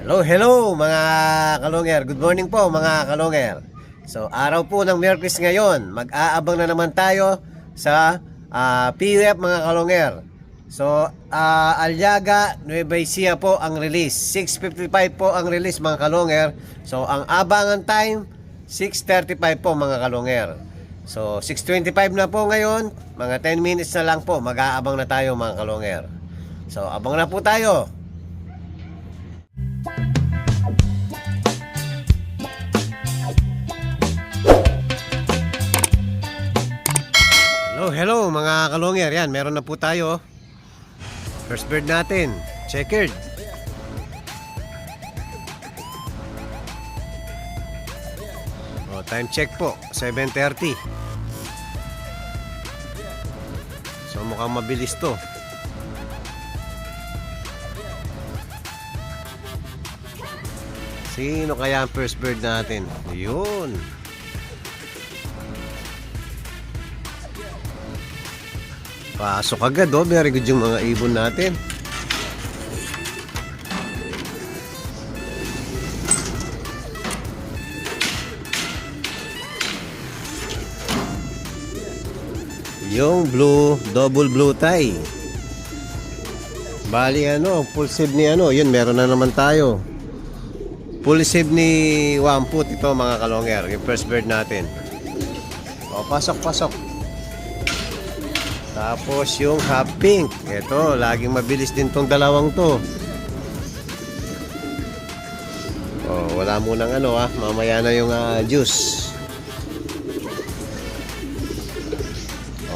Hello, hello mga kalonger. Good morning po mga kalonger. So araw po ng Miyerkules ngayon. Mag-aabang na naman tayo sa PUF mga kalonger. So Aliaga, Nueva Ecija po ang release. 6:55 po ang release mga kalonger. So ang abangan time 6:35 po mga kalonger. So 6:25 na po ngayon. Mga 10 minutes na lang po mag-aabang na tayo mga kalonger. So abang na po tayo. Hello mga kalonger. Yan, meron na po tayo. First bird natin, checkered. Time check po 7:30. So mukhang mabilis to. Sino kaya ang first bird natin? Yun. Pasok agad, very good yung mga ibon natin. Yung blue, double blue tie. Bali full save ni yun meron na naman tayo. Full save ni Wamput ito mga kalonger, yung first bird natin. Pasok. Tapos yung half pink. Ito, laging mabilis din tong dalawang to. Wala munang mamaya na yung juice.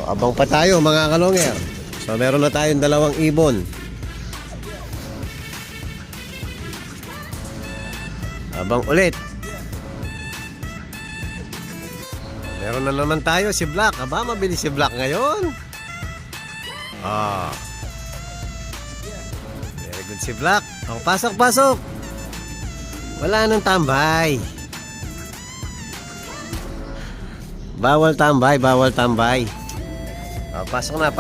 Abang pa tayo mga kalonger. So meron na tayong dalawang ibon. Abang ulit. Meron na naman tayo si Black. Aba, mabilis si Black ngayon. Very good si Black. Pasok. Wala nang tambay. Bawal tambay. Pasok na.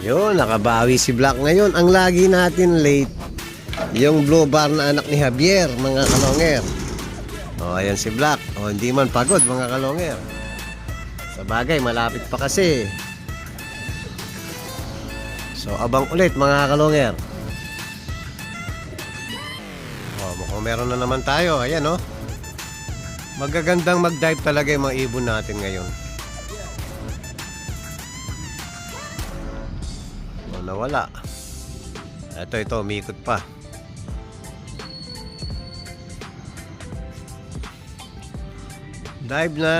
Yun, nakabawi si Black ngayon. Ang lagi natin late, yung blue bar na anak ni Javier, mga kalonger. Ayan si Black. Hindi man pagod, mga kalonger. Sa bagay, malapit pa kasi. So, abang ulit, mga kalonger. Mukhang meron na naman tayo. Ayan, magagandang mag-dive talaga yung mga ibon natin ngayon. Nawala. Ito, umikot pa. Dive na.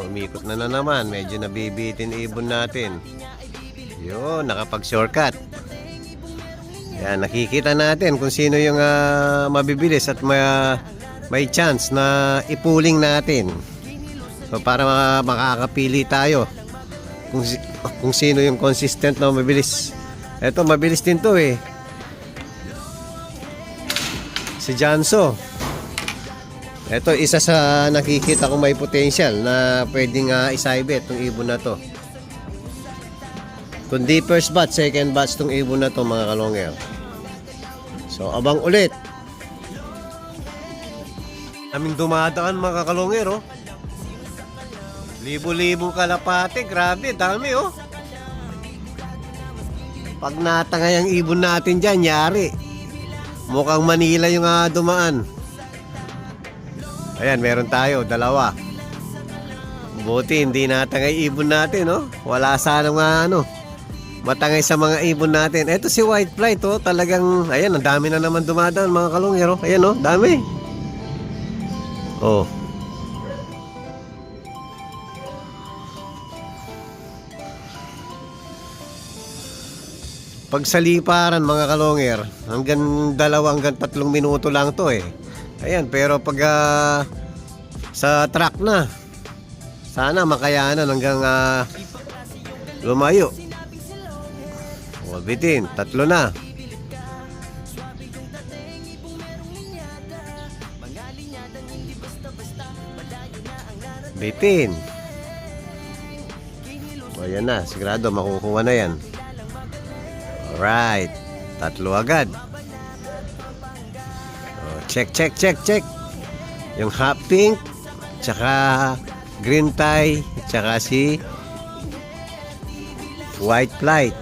Umikot na naman. Medyo nabibitin ibon natin. Yun, nakapag-shortcut. Yan, nakikita natin kung sino yung mabibilis at may chance na ipuling natin. So para makakapili tayo kung sino yung consistent na mabilis. Ito, mabilis din to si Janso. Ito, isa sa nakikita kong may potential na pwedeng isaibet tong ibon na to. Kundi first batch, second batch tong ibon na to mga kalonger. So abang ulit. Aming dumadaan mga kalonger libo-libong kalapate, grabe, dami Pag natangay ang ibon natin dyan, yari. Mukhang Manila yung dumaan. Ayan, meron tayo, dalawa. Buti, hindi natangay ibon natin, Wala sanang matangay sa mga ibon natin. Ito si White Flight, talagang, ayan, ang dami na naman dumadaan, mga kalungero. Ayan, dami. Pag sa liparan mga kalonger, hanggang 3 minuto lang to Ayan, pero pag sa truck na, sana makayanan hanggang lumayo. Bitin, 3 na. Bitin. O yan na, sigurado makukuha na yan. Alright, 3 agad. O, check. Yung hot pink, tsaka green tie, tsaka si white flight.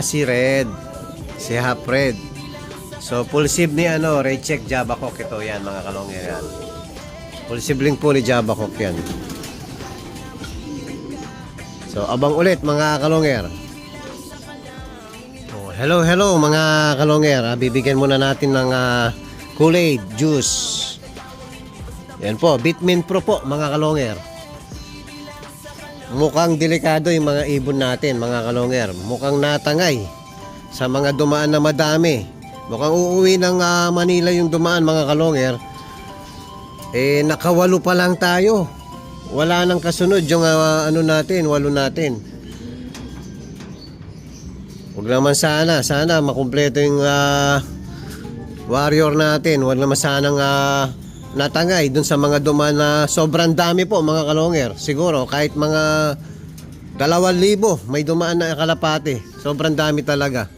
Si red. Si half red. So, full sib ni Raycheck Jabacok ito yan mga kalongger yan. Full sibling po ni Jabacok yan. So, abang ulit mga kalongger. Oh, hello mga kalongger. Bibigyan muna natin ng Kool-Aid juice. Yan po, Vitamin Pro po mga kalongger. Mukhang delikado yung mga ibon natin mga kalongger. Mukhang natangay sa mga dumaan na madami. Mukhang uuwi ng Manila yung dumaan mga kalongger. Nakawalo pa lang tayo. Wala nang kasunod yung natin, walo natin. Huwag naman sana makumpleto yung warrior natin. Huwag naman sanang natangay dun sa mga dumaan na sobrang dami po mga kalongger. Siguro kahit mga 2,000 may dumaan na kalapate. Sobrang dami talaga.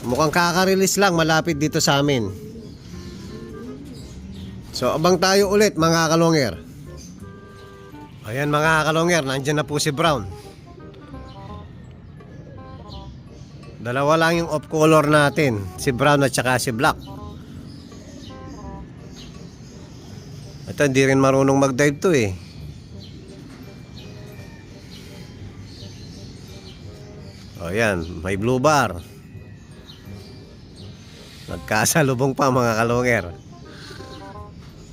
Mukhang kaka-release lang malapit dito sa amin. So abang tayo ulit mga kalongger. Ayan mga kalongger, nandiyan na po si Brown. Dalawa lang yung off color natin, si Brown at saka si Black. Ito hindi rin marunong mag-dive to eh. Ayan, may blue bar. Nagkasalubong pa mga kalongger.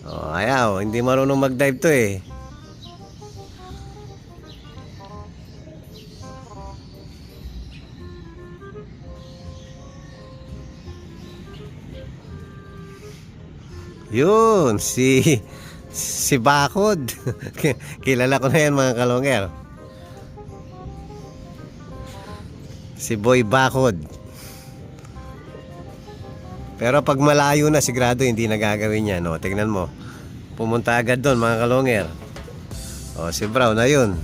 Ayaw, hindi marunong mag-dive to eh. Yun, si Bakod. Kilala ko na yan mga kalongger. Si Boy Bakod. Pero pag malayo na, sigurado hindi nagagawin yan. Tingnan mo. Pumunta agad doon mga kalongger. Si Brown na yun.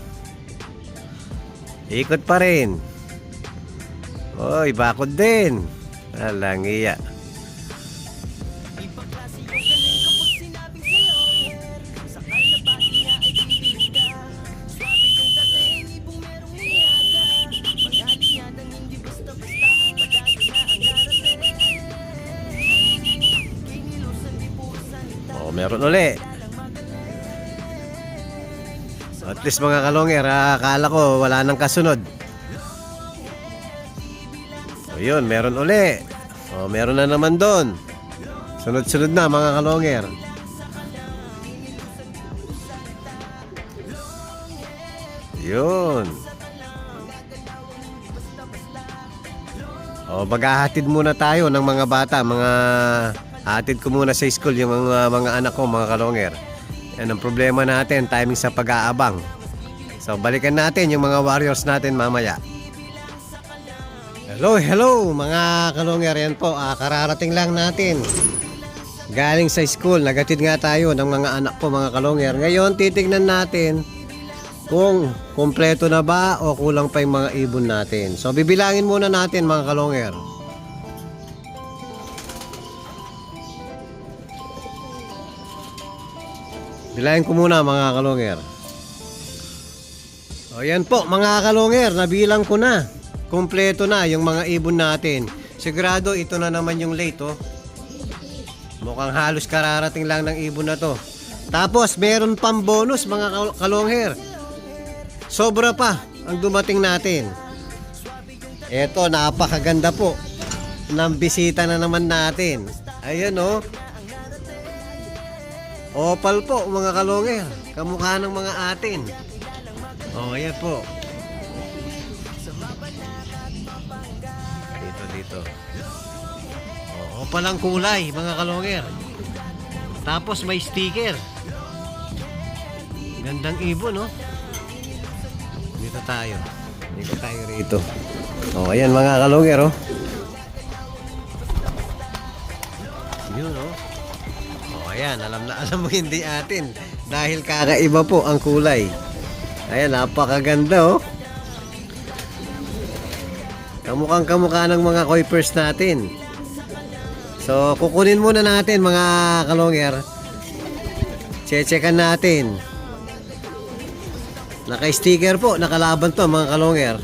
Ikot pa rin. Bakod din. Alang iya. Meron uli. At least mga kalongger, akala ko wala nang kasunod. Yun, meron uli. Meron na naman doon. Sunod-sunod na mga kalongger. Yun. Maghahatid muna tayo ng mga bata, hatid ko muna sa school yung mga anak ko mga kalongger. Yan ang problema natin, timing sa pag-aabang. So balikan natin yung mga warriors natin mamaya. Hello mga kalongger. Yan po, kararating lang natin galing sa school. Nagatid nga tayo ng mga anak ko mga kalongger. Ngayon titignan natin kung kompleto na ba o kulang pa yung mga ibon natin. So bibilangin muna natin mga kalongger. Bilangin ko muna mga kalongger. Yan po mga kalongger, nabilang ko na. Kompleto na yung mga ibon natin. Sigurado ito na naman yung late Mukhang halos kararating lang ng ibon na to. Tapos meron pang bonus mga kalongger. Sobra pa ang dumating natin. Eto, napakaganda po ng bisita na naman natin. Ayan opal po mga kalongger. Kamukha ng mga atin. Ayan po. Dito. Opal ang kulay mga kalongger. Tapos may sticker. Gandang ibon Dito tayo rito. Ayan mga kalongger Yun, oh. Oh, ayan, alam na alam mo hindi atin. Dahil kakaiba po ang kulay. Ayan, napakaganda, oh. Kamukhang kamukha ng mga koi purse natin. So, kukunin muna natin mga kalongger. Che-checkan natin. Naka-sticker po, nakalaban to mga kalongger.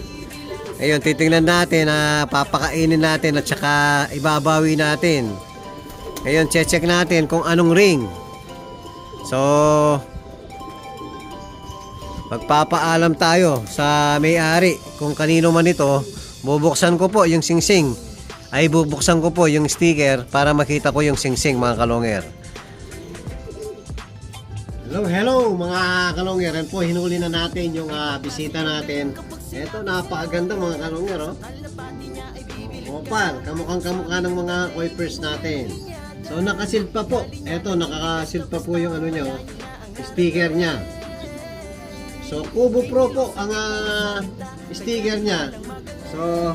Ayun, titingnan natin na papakainin natin at saka ibabawi natin. Ayun, che-check natin kung anong ring. So, magpapaalam tayo sa may-ari kung kanino man ito. Bubuksan ko po yung singsing. Ay, bubuksan ko po yung sticker para makita ko yung singsing mga kalongger. Hello mga kalongger. Yan po, hinuli na natin yung bisita natin. Ito, napakaganda mga kalongger, oh. Opal, kamukhang kamukha ng mga koi purse natin. So, nakasil pa po. Ito, nakakasil pa po yung ano nyo, sticker nya. So, Kubo Pro po ang sticker nya. So,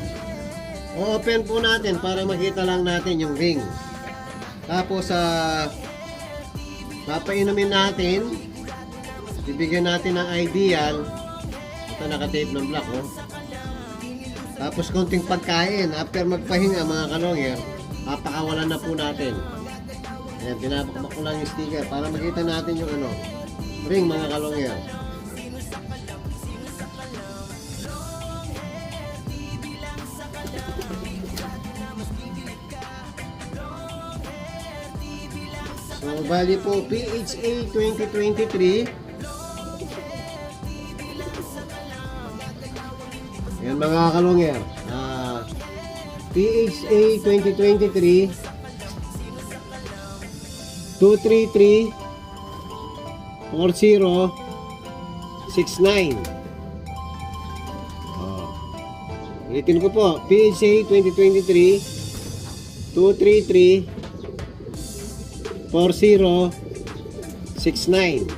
o-open po natin para makita lang natin yung ring. Tapos, papainumin natin. Bibigyan natin ng ideal. Ito, naka-tape ng black, oh. Tapos, konting pagkain. After magpahinga, mga kalongger, papakawalan na po natin. Ayan, pinapakmak ko lang yung sticker para makita natin yung ano, ring, mga kalongger. So, bali po, PHA 2023. Yan mga kalongger. PHA 2023 233 4069. Ulitin ko po, PHA 2023 233 4069.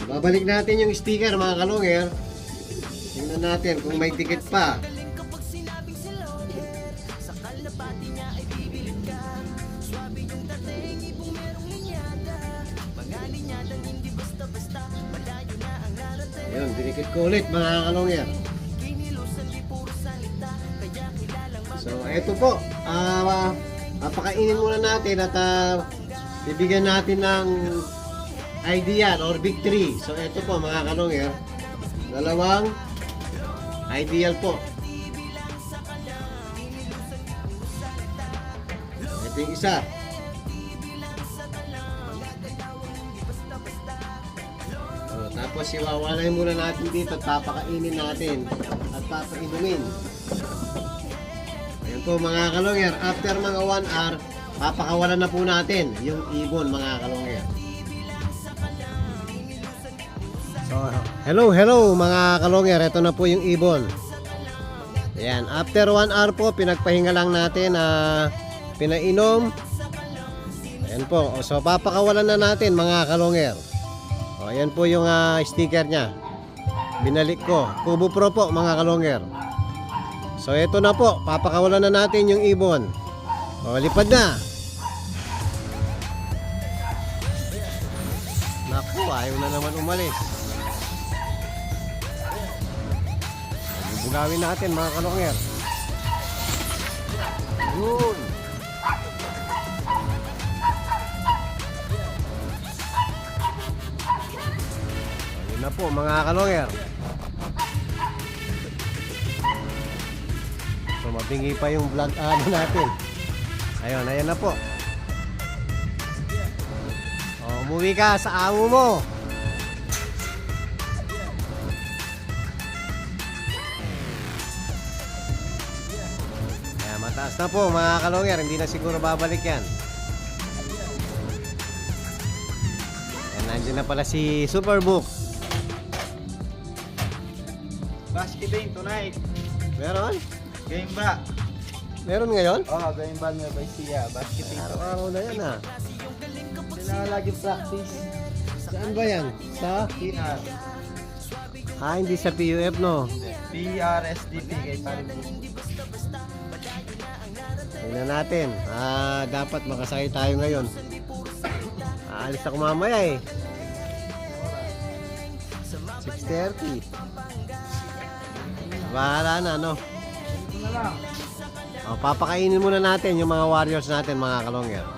Babalik natin yung sticker mga kalongger. Tingnan natin kung may ticket pa. Ayun, dinikit ko ulit mga kalongger. So, eto po. Papakainin muna natin at bibigyan natin ng ideal or victory. So, eto po mga kalongger. Dalawang ideal po. Ito yung isa. Tapos iwawalay muna natin dito at papakainin natin at papainumin. Ayan po mga kalongger, after mga 1 hour, papakawalan na po natin yung ibon mga kalongger. So, hello mga kalongger, ito na po yung ibon. Ayan, after 1 hour po, pinagpahinga lang natin, pinainom. Ayan po, so papakawalan na natin mga kalongger. O, ayan po yung sticker nya. Binalik ko. Kubo Pro po mga kalongger. So ito na po. Papakawalan na natin yung ibon. O, lipad na. Naku, ayaw na naman umalis. Bubugawin natin mga kalongger. Yun. Na po mga kalongger. So mabingi pa yung vlog natin. Ayun, ayan na po. Umuwi ka sa amo mo. Ayan, mataas na po mga kalongger. Hindi na siguro babalik yan. Ayan, nandiyan na pala si Superbook. Basketing tonight. Meron? Game ba? Meron ngayon? Oh, game ba may siya. Basketing Araw-araw na yan ah. Hindi na lagi practice. Saan ba yan? Sa? PR. Hindi sa PUF no? PRSDP kay Parin. Tingnan natin. Dapat makasakay tayo ngayon. Aalis ako mamaya eh. 6:30. Bahala na, no? Ito na lang. Papakainin muna natin yung mga warriors natin, mga kalongger.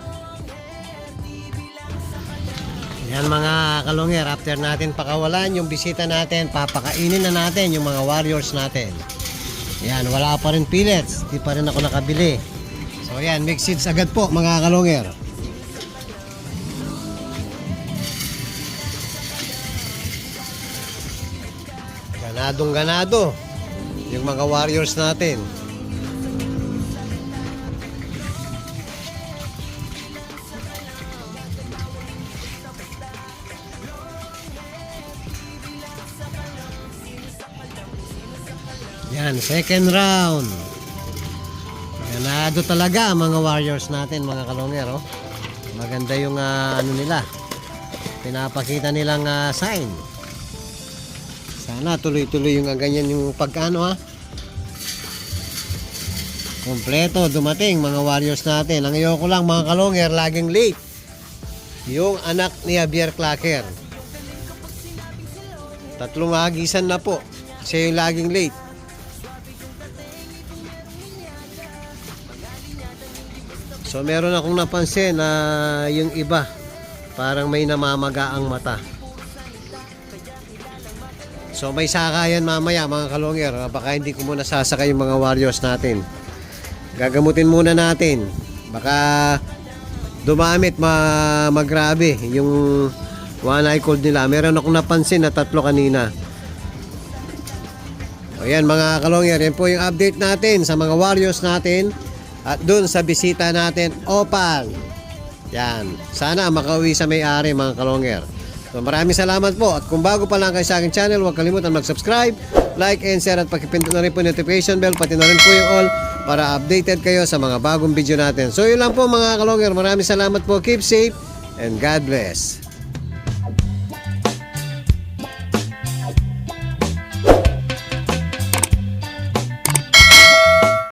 Yan mga kalongger, after natin pakawalan yung bisita natin, papakainin na natin yung mga warriors natin. Yan, wala pa rin pellets. Di pa rin ako nakabili. So yan, mix seeds agad po mga kalongger. Ganadong ganado yung mga warriors natin. Yan, second round. Ganado talaga ang mga warriors natin, mga kalongger. Oh. Maganda yung ano nila. Pinapakita nilang sign. Sana tuloy-tuloy yung ganyan yung pagkano ha. Kompleto, dumating mga warriors natin. Ang ayoko lang mga kalongger, laging late. Yung anak ni Javier Clacker. 3 hagisan na po. Siya yung laging late. So meron akong napansin na yung iba parang may namamaga ang mata. So may sakayan mamaya mga kalongger. Baka hindi ko muna sasakay yung mga warriors natin. Gagamutin muna natin. Baka dumamit magrabe yung one eye cold nila. Meron akong napansin na 3 kanina. O yan mga kalongger, yan po yung update natin sa mga warriors natin. At dun sa bisita natin, Opal. Yan. Sana makauwi sa may-ari mga kalongger. So maraming salamat po. At kung bago pa lang kayo sa aking channel, huwag kalimutan mag-subscribe, like and share at pakipindot na rin po yung notification bell. Pati na rin po yung all para updated kayo sa mga bagong video natin. So yun lang po mga kalongger. Maraming salamat po. Keep safe and God bless.